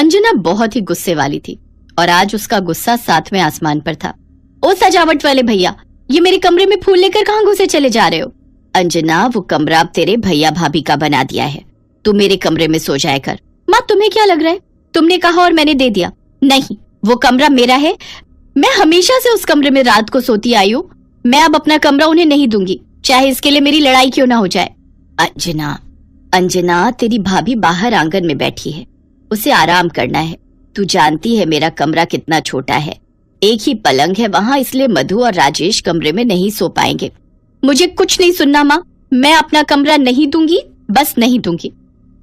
अंजना बहुत ही गुस्से वाली थी और आज उसका गुस्सा 7वें आसमान पर था। ओ सजावट वाले भैया, ये मेरे कमरे में फूल लेकर कहाँ घुसे चले जा रहे हो? अंजना, वो कमरा अब तेरे भैया भाभी का बना दिया है, तू मेरे कमरे में सो जाया कर। माँ, तुम्हें क्या लग रहा है? तुमने कहा और मैंने दे दिया। नहीं, वो कमरा मेरा है, मैं हमेशा से उस कमरे में रात को सोती आई हूँ। मैं अब अपना कमरा उन्हें नहीं दूंगी, चाहे इसके लिए मेरी लड़ाई क्यों ना हो जाए। अंजना, तेरी भाभी बाहर आंगन में बैठी है, उसे आराम करना है। तू जानती है मेरा कमरा कितना छोटा है, एक ही पलंग है वहाँ, इसलिए मधु और राजेश कमरे में नहीं सो पाएंगे। मुझे कुछ नहीं सुनना माँ, मैं अपना कमरा नहीं दूंगी, बस नहीं दूंगी।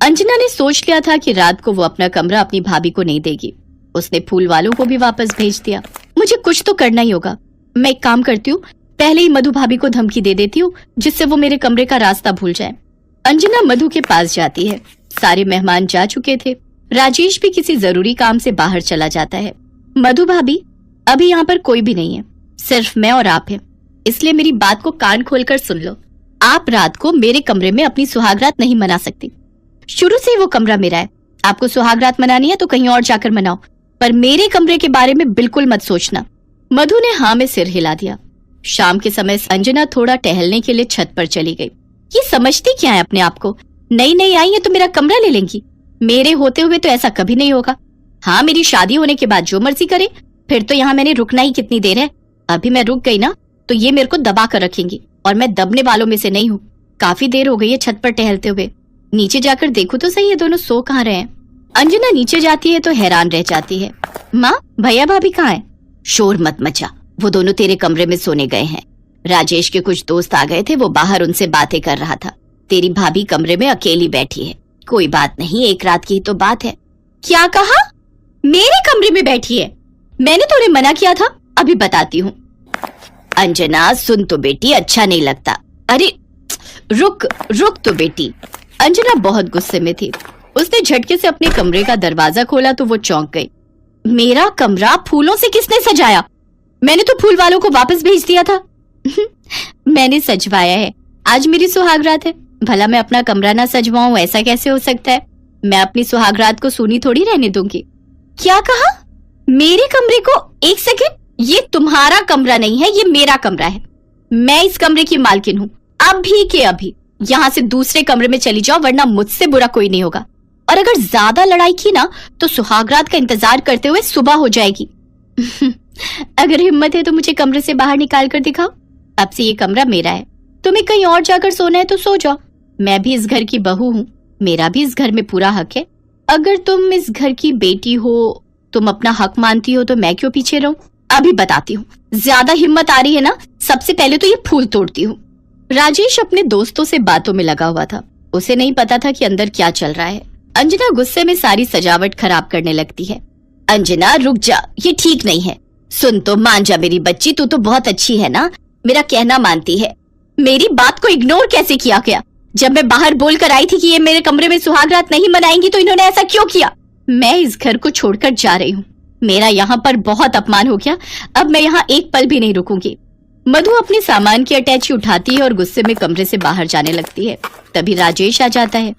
अंजना ने सोच लिया था कि रात को वो अपना कमरा अपनी भाभी को नहीं देगी। उसने फूल वालों को भी वापस भेज दिया। मुझे कुछ तो करना ही होगा। मैं एक काम करती हूँ, पहले ही मधु भाभी को धमकी दे देती हूँ, जिससे वो मेरे कमरे का रास्ता भूल जाए। अंजना मधु के पास जाती है। सारे मेहमान जा चुके थे। राजेश भी किसी जरूरी काम से बाहर चला जाता है। मधु भाभी, अभी यहाँ पर कोई भी नहीं है, सिर्फ मैं और आप हैं, इसलिए मेरी बात को कान खोलकर सुन लो। आप रात को मेरे कमरे में अपनी सुहागरात नहीं मना सकती। शुरू से ही वो कमरा मेरा है। आपको सुहागरात मनानी है तो कहीं और जाकर मनाओ, पर मेरे कमरे के बारे में बिल्कुल मत सोचना। मधु ने हाँ में सिर हिला दिया। शाम के समय अंजना थोड़ा टहलने के लिए छत पर चली गई। ये समझती क्या है अपने आप को? नई आई है तो मेरा कमरा ले लेंगी? मेरे होते हुए तो ऐसा कभी नहीं होगा। हाँ, मेरी शादी होने के बाद जो मर्जी करे, फिर तो यहाँ मैंने रुकना ही कितनी देर है। अभी मैं रुक गई ना तो ये मेरे को दबा कर रखेंगी, और मैं दबने वालों में से नहीं हूँ। काफी देर हो गई है छत पर टहलते हुए, नीचे जाकर देखो तो सही, ये दोनों सो कहाँ रहे हैं। अंजना नीचे जाती है तो हैरान रह जाती है। माँ, भैया भाभी कहाँ है? शोर मत मचा, वो दोनों तेरे कमरे में सोने गए हैं। राजेश के कुछ दोस्त आ गए थे, वो बाहर उनसे बातें कर रहा था। तेरी भाभी कमरे में अकेली बैठी है। कोई बात नहीं, एक रात की तो बात है। क्या कहा? मेरे कमरे में बैठी है? मैंने तो उन्हें मना किया था, अभी बताती हूँ। अंजना सुन तो बेटी, अच्छा नहीं लगता। अरे रुक तो बेटी। अंजना बहुत गुस्से में थी। उसने झटके से अपने कमरे का दरवाजा खोला तो वो चौंक गई। मेरा कमरा फूलों से किसने सजाया? मैंने तो फूल वालों को वापस भेज दिया था। मैंने सजवाया है, आज मेरी सुहागरात है। भला मैं अपना कमरा ना सजवाऊं, ऐसा कैसे हो सकता है? मैं अपनी सुहागरात को सूनी थोड़ी रहने दूंगी। क्या कहा? मेरे कमरे को? एक सेकंड, ये तुम्हारा कमरा नहीं है, ये मेरा कमरा है। मैं इस कमरे की मालकिन हूँ। अभी के अभी यहाँ से दूसरे कमरे में चली जाओ, वरना मुझसे बुरा कोई नहीं होगा। और अगर ज्यादा लड़ाई की ना तो सुहागरात का इंतजार करते हुए सुबह हो जाएगी। अगर हिम्मत है तो मुझे कमरे से बाहर निकाल कर दिखाओ। अब से ये कमरा मेरा है। तुम्हें कहीं और जाकर सोना है तो सो जाओ। मैं भी इस घर की बहू हूँ, मेरा भी इस घर में पूरा हक है। अगर तुम इस घर की बेटी हो, तुम अपना हक मानती हो, तो मैं क्यों पीछे रहूं? अभी बताती हूँ। ज्यादा हिम्मत आ रही है ना, सबसे पहले तो ये फूल तोड़ती हूँ। राजेश अपने दोस्तों से बातों में लगा हुआ था। उसे नहीं पता था कि अंदर क्या चल रहा है। अंजना गुस्से में सारी सजावट खराब करने लगती है। अंजना रुक जा, ये ठीक नहीं है। सुन तो मान जा मेरी बच्ची, तू तो बहुत अच्छी है ना, मेरा कहना मानती है। मेरी बात को इग्नोर कैसे किया गया? जब मैं बाहर बोल कर आई थी कि ये मेरे कमरे में सुहागरात नहीं मनाएंगी, तो इन्होंने ऐसा क्यों किया? मैं इस घर को छोड़कर जा रही हूँ। मेरा यहाँ पर बहुत अपमान हो गया, अब मैं यहाँ एक पल भी नहीं रुकूंगी। मधु अपने सामान की अटैची उठाती है और गुस्से में कमरे से बाहर जाने लगती है। तभी राजेश आ जाता है।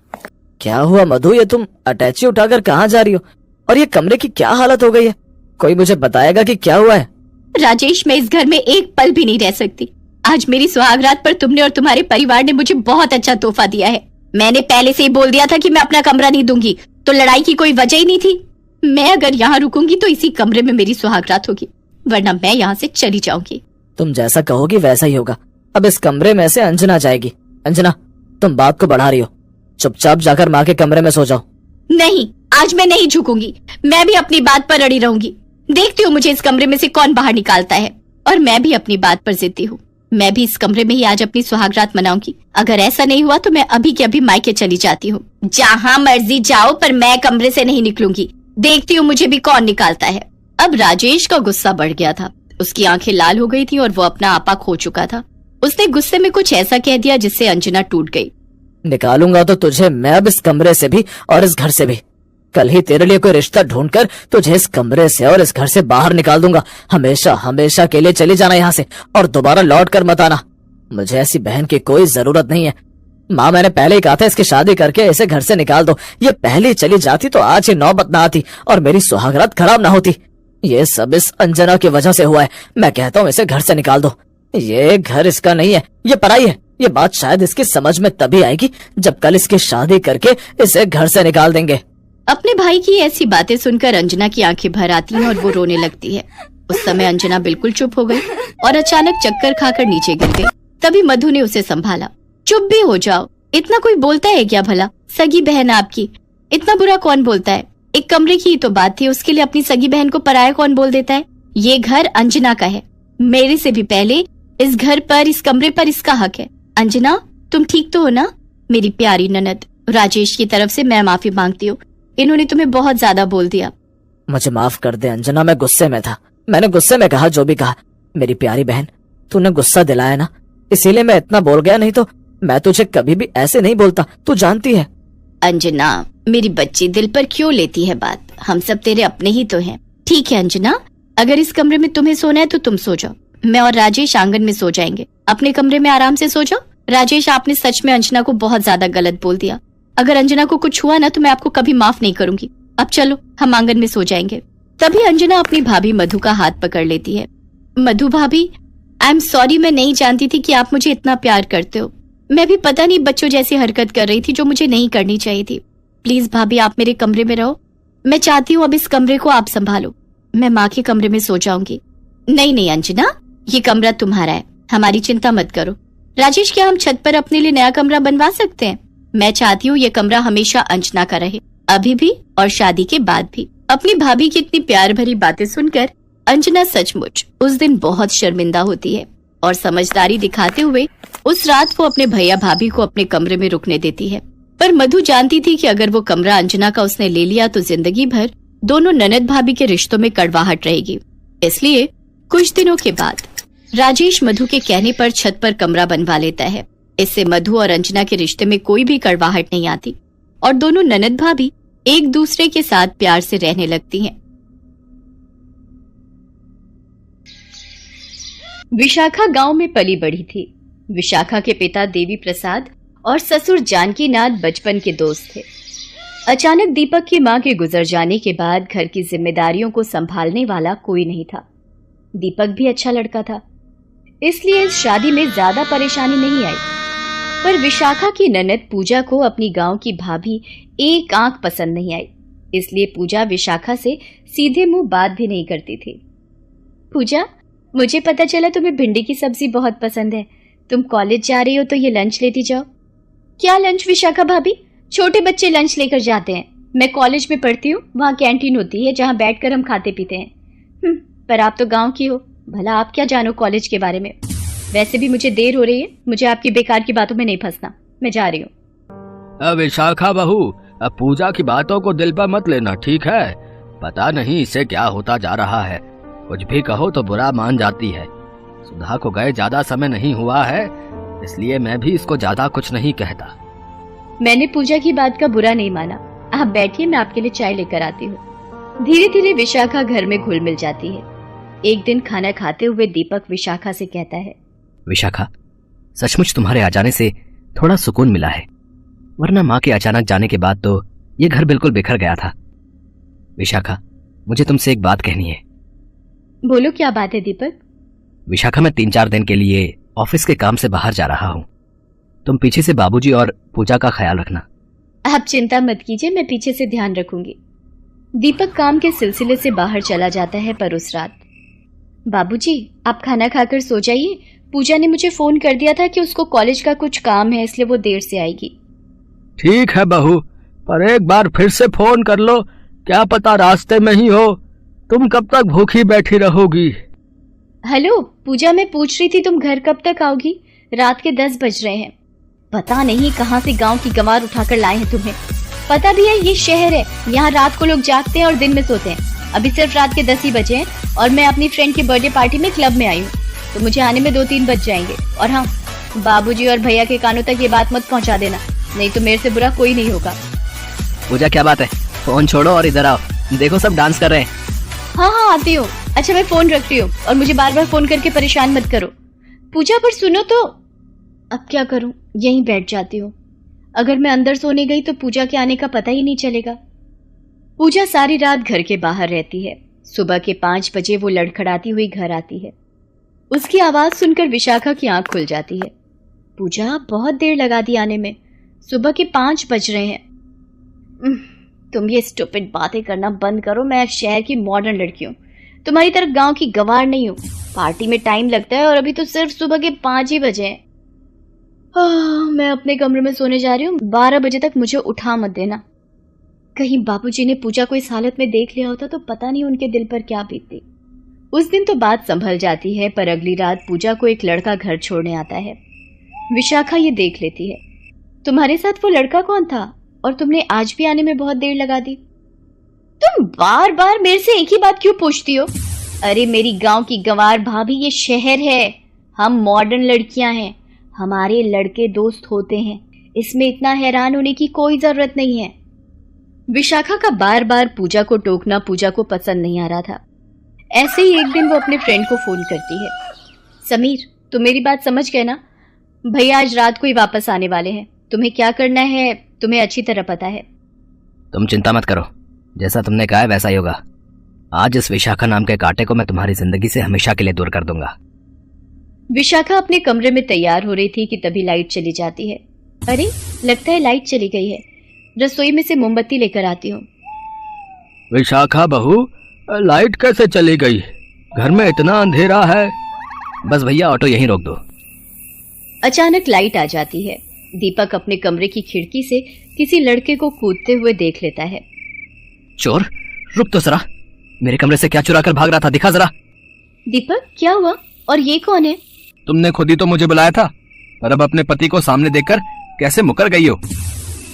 क्या हुआ मधु, ये तुम अटैची उठाकर कहाँ जा रही हो? और ये कमरे की क्या हालत हो गई है? कोई मुझे बताएगा कि क्या हुआ है? राजेश, मैं इस घर में एक पल भी नहीं रह सकती। आज मेरी सुहागरात पर तुमने और तुम्हारे परिवार ने मुझे बहुत अच्छा तोहफा दिया है। मैंने पहले से ही बोल दिया था कि मैं अपना कमरा नहीं दूंगी, तो लड़ाई की कोई वजह ही नहीं थी। मैं अगर यहाँ रुकूंगी तो इसी कमरे में मेरी सुहागरात होगी, वरना मैं यहाँ से चली जाऊंगी। तुम जैसा कहोगी वैसा ही होगा। अब इस कमरे में से अंजना जाएगी। अंजना, तुम बात को बढ़ा रही हो, चुपचाप जाकर माँ के कमरे में सो जाओ। नहीं, आज मैं नहीं झुकूंगी। मैं भी अपनी बात पर अड़ी रहूंगी। देखती हूँ मुझे इस कमरे में से कौन बाहर निकालता है। और मैं भी अपनी बात पर जिद्दी हूँ। मैं भी इस कमरे में ही आज अपनी सुहागरात मनाऊंगी। अगर ऐसा नहीं हुआ तो मैं अभी के अभी मायके चली जाती हूँ। जहाँ मर्जी जाओ, पर मैं कमरे से नहीं निकलूंगी। देखती हूँ मुझे भी कौन निकालता है। अब राजेश का गुस्सा बढ़ गया था। उसकी आंखें लाल हो गई थी और वो अपना आपा खो चुका था। उसने गुस्से में कुछ ऐसा कह दिया जिससे अंजना टूट गई। निकालूंगा तो तुझे मैं अब इस कमरे से भी और इस घर से भी। कल ही तेरे लिए कोई रिश्ता ढूंढकर तुझे इस कमरे से और इस घर से बाहर निकाल दूंगा। हमेशा हमेशा के लिए चली जाना यहाँ से, और दोबारा लौट कर मत आना। मुझे ऐसी बहन की कोई जरूरत नहीं है। माँ मैंने पहले ही कहा था इसकी शादी करके इसे घर से निकाल दो। ये पहले चली जाती तो आज ये नौबत ना आती और मेरी सुहागरात खराब ना होती। ये सब इस अंजना की वजह से हुआ है। मैं कहता हूँ इसे घर से निकाल दो। ये घर इसका नहीं है, ये पराई है। ये बात शायद इसकी समझ में तभी आएगी जब कल इसकी शादी करके इसे घर से निकाल देंगे। अपने भाई की ऐसी बातें सुनकर अंजना की आंखें भर आती हैं और वो रोने लगती है। उस समय अंजना बिल्कुल चुप हो गई और अचानक चक्कर खाकर नीचे गिर गई। तभी मधु ने उसे संभाला। चुप भी हो जाओ, इतना कोई बोलता है क्या भला? सगी बहन आपकी, इतना बुरा कौन बोलता है? एक कमरे की ही तो बात थी, उसके लिए अपनी सगी बहन को पराया कौन बोल देता है? ये घर अंजना का है, मेरे से भी पहले इस घर पर, इस कमरे पर इसका हक है। अंजना, तुम ठीक तो हो ना? मेरी प्यारी ननद, राजेश की तरफ से मैं माफी मांगती हूँ। इन्होंने तुम्हें बहुत ज्यादा बोल दिया। मुझे माफ कर दे अंजना, मैं गुस्से में था। मैंने गुस्से में कहा जो भी कहा। मेरी प्यारी बहन, तूने गुस्सा दिलाया ना, इसीलिए मैं इतना बोल गया, नहीं तो मैं तुझे कभी भी ऐसे नहीं बोलता, तू जानती है। अंजना, मेरी बच्ची, दिल पर क्यों लेती है बात? हम सब तेरे अपने ही तो हैं। ठीक है अंजना, अगर इस कमरे में तुम्हें सोना है तो तुम सो जाओ। मैं और राजेश आंगन में सो जाएंगे। अपने कमरे में आराम से सो जाओ। राजेश, आपने सच में अंजना को बहुत ज्यादा गलत बोल दिया। अगर अंजना को कुछ हुआ ना तो मैं आपको कभी माफ नहीं करूंगी। अब चलो, हम आंगन में सो जाएंगे। तभी अंजना अपनी भाभी मधु का हाथ पकड़ लेती है। मधु भाभी, आई एम सॉरी, मैं नहीं जानती थी कि आप मुझे इतना प्यार करते हो। मैं भी पता नहीं बच्चों जैसी हरकत कर रही थी जो मुझे नहीं करनी चाहिए थी। प्लीज भाभी, आप मेरे कमरे में रहो। मैं चाहती हूँ अब इस कमरे को आप संभालो। मैं माँ के कमरे में सो जाऊंगी। नहीं नहीं अंजना, ये कमरा तुम्हारा है, हमारी चिंता मत करो। राजेश, क्या हम छत पर अपने लिए नया कमरा बनवा सकते हैं? मैं चाहती हूँ ये कमरा हमेशा अंजना का रहे, अभी भी और शादी के बाद भी। अपनी भाभी की इतनी प्यार भरी बातें सुनकर अंजना सचमुच उस दिन बहुत शर्मिंदा होती है और समझदारी दिखाते हुए उस रात वो अपने भैया भाभी को अपने कमरे में रुकने देती है। पर मधु जानती थी कि अगर वो कमरा अंजना का उसने ले लिया तो जिंदगी भर दोनों ननद भाभी के रिश्तों में कड़वाहट रहेगी। इसलिए कुछ दिनों के बाद राजेश मधु के कहने पर छत पर कमरा बनवा लेता है। इससे मधु और अंजना के रिश्ते में कोई भी कड़वाहट नहीं आती और दोनों ननद भाभी एक दूसरे के साथ प्यार से रहने लगती हैं। विशाखा गांव में पली बढ़ी थी। विशाखा के पिता देवी प्रसाद और ससुर जानकी नाथ बचपन के दोस्त थे। अचानक दीपक की मां के गुजर जाने के बाद घर की जिम्मेदारियों को संभालने वाला कोई नहीं था। दीपक भी अच्छा लड़का था, इसलिए इस शादी में ज्यादा परेशानी नहीं आई। पर विशाखा की ननद पूजा को अपनी गांव की भाभी एक आंख पसंद नहीं आई, इसलिए पूजा विशाखा से सीधे मुंह बात भी नहीं करती थी। पूजा, मुझे पता चला तुम्हें भिंडी की सब्जी बहुत पसंद है। तुम कॉलेज जा रही हो तो ये लंच लेती जाओ। क्या लंच विशाखा भाभी? छोटे बच्चे लंच लेकर जाते हैं। मैं कॉलेज में पढ़ती हूँ, वहाँ कैंटीन होती है जहाँ बैठकर हम खाते पीते हैं। पर आप तो गांव की हो, भला आप क्या जानो कॉलेज के बारे में। वैसे भी मुझे देर हो रही है, मुझे आपकी बेकार की बातों में नहीं फंसना। मैं जा रही हूँ। विशाखा बहू, अब पूजा की बातों को दिल पर मत लेना, ठीक है? पता नहीं इसे क्या होता जा रहा है, कुछ भी कहो तो बुरा मान जाती है। सुधा को गए ज्यादा समय नहीं हुआ है, इसलिए मैं भी इसको ज्यादा कुछ नहीं कहता। मैंने पूजा की बात का बुरा नहीं माना। आप बैठिए, मैं आपके लिए चाय लेकर आती हूँ। धीरे धीरे विशाखा घर में घुल मिल जाती है। एक दिन खाना खाते हुए दीपक विशाखा से कहता है, विशाखा, सचमुच तुम्हारे आ जाने से थोड़ा सुकून मिला है, वरना माँ के अचानक जाने के बाद तो ये घर बिल्कुल बिखर गया था। विशाखा, मुझे तुमसे एक बात कहनी है। बोलो, क्या बात है दीपक? विशाखा, मैं 3-4 दिन के लिए ऑफिस के काम से बाहर जा रहा हूँ। तुम पीछे से बाबूजी और पूजा का ख्याल रखना। आप चिंता मत कीजिए, मैं पीछे से ध्यान रखूंगी। दीपक काम के सिलसिले से बाहर चला जाता है। पर उस रात, बाबूजी आप खाना खाकर सो जाइए। पूजा ने मुझे फोन कर दिया था कि उसको कॉलेज का कुछ काम है, इसलिए वो देर से आएगी। ठीक है बहू, पर एक बार फिर से फोन कर लो, क्या पता रास्ते में ही हो। तुम कब तक भूखी बैठी रहोगी? हेलो पूजा, मैं पूछ रही थी तुम घर कब तक आओगी? रात के 10 बज रहे हैं। पता नहीं कहाँ से गांव की गंवार उठाकर लाए हैं तुम्हें। पता भी है ये शहर है, यहाँ रात को लोग जागते हैं और दिन में सोते हैं। अभी सिर्फ रात के 10 ही बजे हैं और मैं अपनी फ्रेंड की बर्थडे पार्टी में क्लब में आई हूँ, तो मुझे आने में 2-3 बज जाएंगे। और हाँ, बाबूजी और भैया के कानों तक ये बात मत पहुँचा देना, नहीं तो मेरे से बुरा कोई नहीं होगा। पूजा, क्या बात है? फोन छोड़ो और इधर आओ, देखो सब डांस कर रहे हैं। हाँ आती हूँ। अच्छा मैं फोन रख रही हूँ और मुझे बार बार फोन करके परेशान मत करो। पूजा, पर सुनो तो। अब क्या करूँ, यहीं बैठ जाती हूँ। अगर मैं अंदर सोने गई तो पूजा के आने का पता ही नहीं चलेगा। पूजा सारी रात घर के बाहर रहती है। सुबह के 5 बजे वो लड़खड़ाती हुई घर आती है। उसकी आवाज सुनकर विशाखा की आंख खुल जाती है। पूजा, बहुत देर लगा दी आने में, सुबह के 5 बज रहे हैं। तुम ये स्टूपिड बातें करना बंद करो। मैं शहर की मॉडर्न लड़की हूँ, तुम्हारी तरफ गांव की गंवार नहीं हूँ। पार्टी में टाइम लगता है और अभी तो सिर्फ सुबह के 5 ही बजे हैं। मैं अपने कमरे में सोने जा रही हूँ। 12 बजे तक मुझे उठा मत देना। कहीं बाबूजी ने पूजा को इस हालत में देख लिया होता तो पता नहीं उनके दिल पर क्या बीतती। उस दिन तो बात संभल जाती है, पर अगली रात पूजा को एक लड़का घर छोड़ने आता है। विशाखा ये देख लेती है। तुम्हारे साथ वो लड़का कौन था? और तुमने आज भी आने में बहुत देर लगा दी। तुम बार बार मेरे से एक ही बात क्यों पूछती हो? अरे मेरी गांव की गंवार भाभी, ये शहर है, हम मॉडर्न लड़कियां हैं, हमारे लड़के दोस्त होते हैं, इसमें इतना हैरान होने की कोई जरूरत नहीं है। विशाखा का बार बार पूजा को टोकना पूजा को पसंद नहीं आ रहा था। ऐसे ही एक दिन वो अपने फ्रेंड को फोन करती है। समीर, तुम मेरी बात समझ गए ना? भैया आज रात को ही वापस आने वाले हैं। तुम्हें क्या करना है तुम्हें अच्छी तरह पता है। तुम चिंता मत करो, जैसा तुमने कहा है वैसा ही होगा। आज इस विशाखा नाम के कांटे को मैं तुम्हारी जिंदगी से हमेशा के लिए दूर कर दूंगा। विशाखा अपने कमरे में तैयार हो रही थी कि तभी लाइट चली जाती है। अरे, लगता है लाइट चली गई है। रसोई में से मोमबत्ती लेकर आती हूँ। विशाखा बहू, लाइट कैसे चली गई? घर में इतना अंधेरा है। बस भैया, ऑटो यहीं रोक दो। अचानक लाइट आ जाती है। दीपक अपने कमरे की खिड़की से किसी लड़के को कूदते हुए देख लेता है। चोर, रुक तो जरा, मेरे कमरे से क्या चुरा कर भाग रहा था? दिखा जरा। दीपक, क्या हुआ? और ये कौन है? तुमने खुद ही तो मुझे बुलाया था, पर अब अपने पति को सामने देखकर कैसे मुकर गई हो?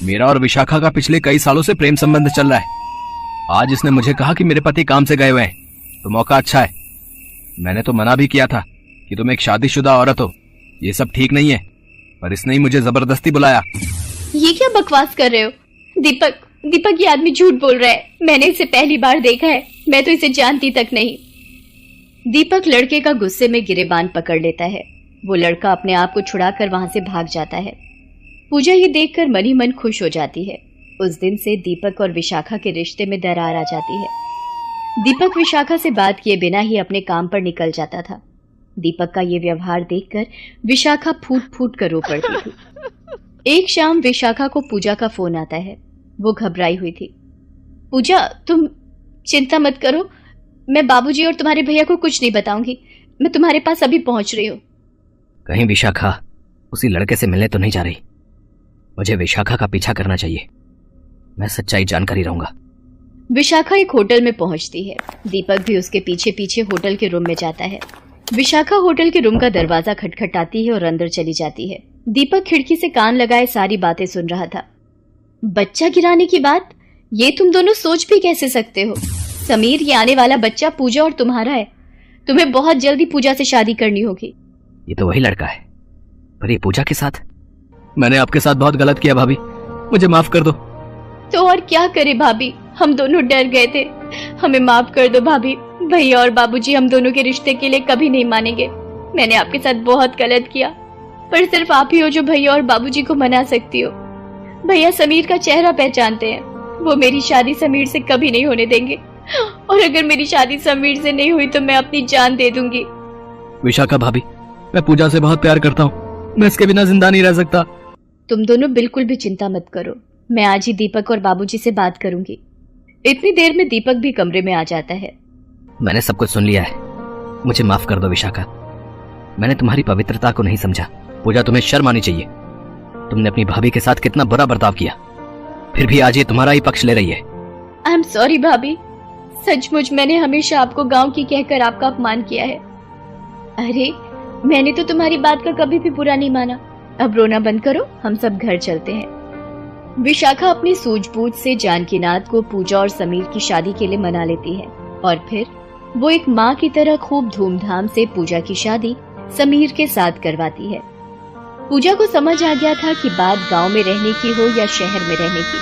मेरा और विशाखा का पिछले कई सालों से प्रेम संबंध चल रहा है। आज इसने मुझे कहा कि मेरे पति काम से गए हुए हैं, तो मौका अच्छा है। मैंने तो मना भी किया था कि तुम एक शादीशुदा औरत हो, ये सब ठीक नहीं है, पर इसने ही मुझे जबरदस्ती बुलाया। ये क्या बकवास कर रहे हो? दीपक, ये आदमी झूठ बोल रहा है। मैंने इसे पहली बार देखा है, मैं तो इसे जानती तक नहीं। दीपक लड़के का गुस्से में गिरेबान पकड़ लेता है। वो लड़का अपने आप को छुड़ाकर वहां से भाग जाता है। पूजा ये देखकर मन ही मन खुश हो जाती है। उस दिन से दीपक और विशाखा के रिश्ते में दरार आ जाती है। दीपक विशाखा से बात किए बिना ही अपने काम पर निकल जाता था। दीपक का ये व्यवहार देखकर विशाखा फूट फूट कर रो पड़ती थी। एक शाम विशाखा को पूजा का फोन आता है। वो घबराई हुई थी। पूजा, तुम चिंता मत करो, मैं बाबूजी और तुम्हारे भैया को कुछ नहीं बताऊंगी। मैं तुम्हारे पास अभी पहुंच रही हूँ। कहीं विशाखा उसी लड़के से मिलने तो नहीं जा रही? मुझे विशाखा का पीछा करना चाहिए, मैं सच्चाई जानकर ही रहूंगा। विशाखा एक होटल में पहुंचती है। दीपक भी उसके पीछे पीछे होटल के रूम में जाता है। विशाखा होटल के रूम का दरवाजा खटखटाती है और अंदर चली जाती है। दीपक खिड़की से कान लगाए सारी बातें सुन रहा था। बच्चा गिराने की बात, ये तुम दोनों सोच भी कैसे सकते हो? समीर, ये आने वाला बच्चा पूजा और तुम्हारा है। तुम्हें बहुत जल्दी पूजा से शादी करनी होगी। ये तो वही लड़का है, पर ये पूजा के साथ? मैंने आपके साथ बहुत गलत किया भाभी, मुझे माफ कर दो। तो और क्या करे भाभी, हम दोनों डर गए थे। हमें माफ कर दो भाभी। भैया और बाबूजी हम दोनों के रिश्ते के लिए कभी नहीं मानेंगे। मैंने आपके साथ बहुत गलत किया, पर सिर्फ आप ही हो जो भैया और बाबूजी को मना सकती हो। भैया समीर का चेहरा पहचानते हैं, वो मेरी शादी समीर से कभी नहीं होने देंगे, और अगर मेरी शादी समीर से नहीं हुई तो मैं अपनी जान दे दूंगी। विशाखा भाभी, मैं पूजा से बहुत प्यार करता हूँ, मैं इसके बिना जिंदा नहीं रह सकता। तुम दोनों बिल्कुल भी चिंता मत करो, मैं आज ही दीपक और बाबूजी से बात करूंगी। इतनी देर में दीपक भी कमरे में आ जाता है। मैंने सब कुछ सुन लिया है, मुझे माफ कर दो विशाखा। मैंने तुम्हारी पवित्रता को नहीं समझा। पूजा, तुम्हें शर्म आनी चाहिए। तुमने अपनी भाभी के साथ कितना बुरा बर्ताव किया, फिर भी आज ये तुम्हारा ही पक्ष ले रही है। आई एम सॉरी भाभी, सचमुच मैंने हमेशा आपको गांव की कहकर आपका अपमान किया है। अरे, मैंने तो तुम्हारी बात का कभी भी बुरा नहीं माना। अब रोना बंद करो, हम सब घर चलते हैं। विशाखा अपनी सूझबूझ से जानकीनाथ को पूजा और समीर की शादी के लिए मना लेती है, और फिर वो एक माँ की तरह खूब धूमधाम से पूजा की शादी समीर के साथ करवाती है। पूजा को समझ आ गया था कि बात गांव में रहने की हो या शहर में रहने की,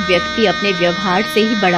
व्यक्ति अपने व्यवहार से ही बड़ा